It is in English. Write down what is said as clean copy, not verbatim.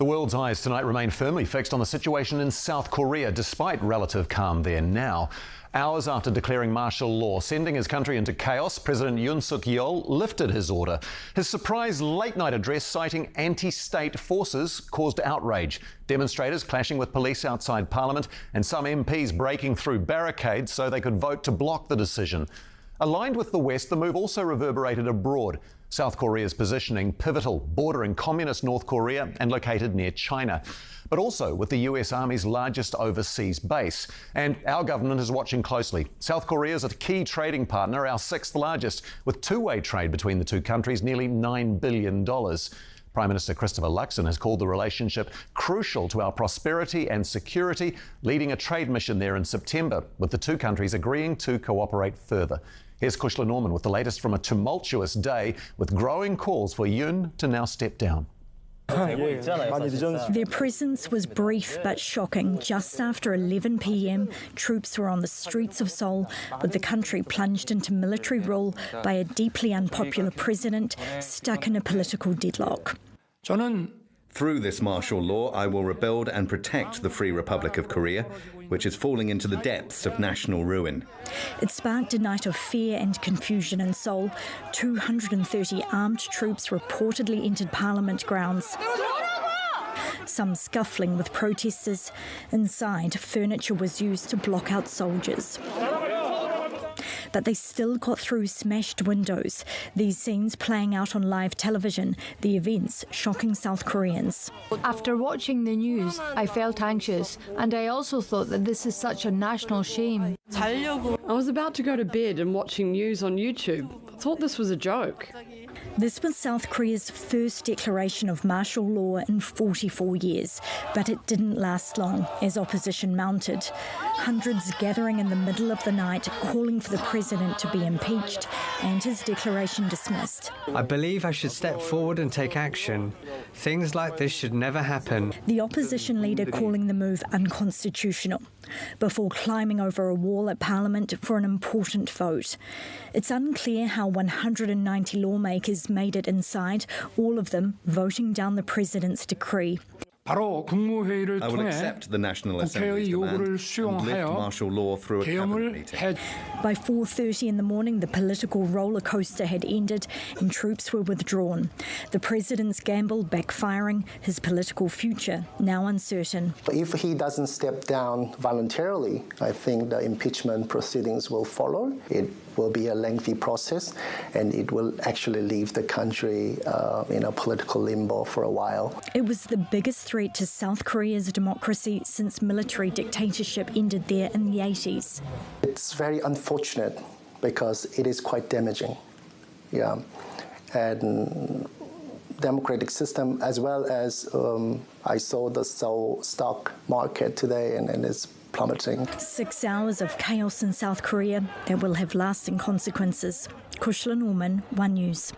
The world's eyes tonight remain firmly fixed on the situation in South Korea, despite relative calm there now. Hours after declaring martial law, sending his country into chaos, President Yoon Suk-yeol lifted his order. His surprise late-night address citing anti-state forces caused outrage. Demonstrators clashing with police outside Parliament and some MPs breaking through barricades so they could vote to block the decision. Aligned with the West, the move also reverberated abroad. South Korea's positioning pivotal, bordering communist North Korea and located near China, but also with the US Army's largest overseas base. And our government is watching closely. South Korea is a key trading partner, our sixth largest, with two-way trade between the two countries nearly $9 billion. Prime Minister Christopher Luxon has called the relationship crucial to our prosperity and security, leading a trade mission there in September, with the two countries agreeing to cooperate further. Here's Cushla Norman with the latest from a tumultuous day, with growing calls for Yoon to now step down. Their presence was brief but shocking. Just after 11 p.m, troops were on the streets of Seoul, with the country plunged into military rule by a deeply unpopular president stuck in a political deadlock. Through this martial law, I will rebuild and protect the Free Republic of Korea, which is falling into the depths of national ruin. It sparked a night of fear and confusion in Seoul. 230 armed troops reportedly entered Parliament grounds, some scuffling with protesters. Inside, furniture was used to block out soldiers. But they still got through smashed windows. These scenes playing out on live television, the events shocking South Koreans. After watching the news, I felt anxious, and I also thought that this is such a national shame. I was about to go to bed and watching news on YouTube. I thought this was a joke. This was South Korea's first declaration of martial law in 44 years, but it didn't last long as opposition mounted. Hundreds gathering in the middle of the night, calling for the president to be impeached and his declaration dismissed. I believe I should step forward and take action. Things like this should never happen. The opposition leader calling the move unconstitutional, before climbing over a wall at Parliament for an important vote. It's unclear how 190 lawmakers made it inside, all of them voting down the president's decree. I will accept the National Assembly's demand and lift martial law through a cabinet meeting. By 4:30 in the morning, the political roller coaster had ended and troops were withdrawn. The president's gamble backfiring, his political future now uncertain. If he doesn't step down voluntarily, I think the impeachment proceedings will follow. It will be a lengthy process, and it will actually leave the country in a political limbo for a while. It was the biggest threat to South Korea's democracy since military dictatorship ended there in the 80s. It's very unfortunate because it is quite damaging. Yeah, and democratic system, as well as I saw the Seoul stock market today, and it's plummeting. 6 hours of chaos in South Korea that will have lasting consequences. Cushla Norman, One News.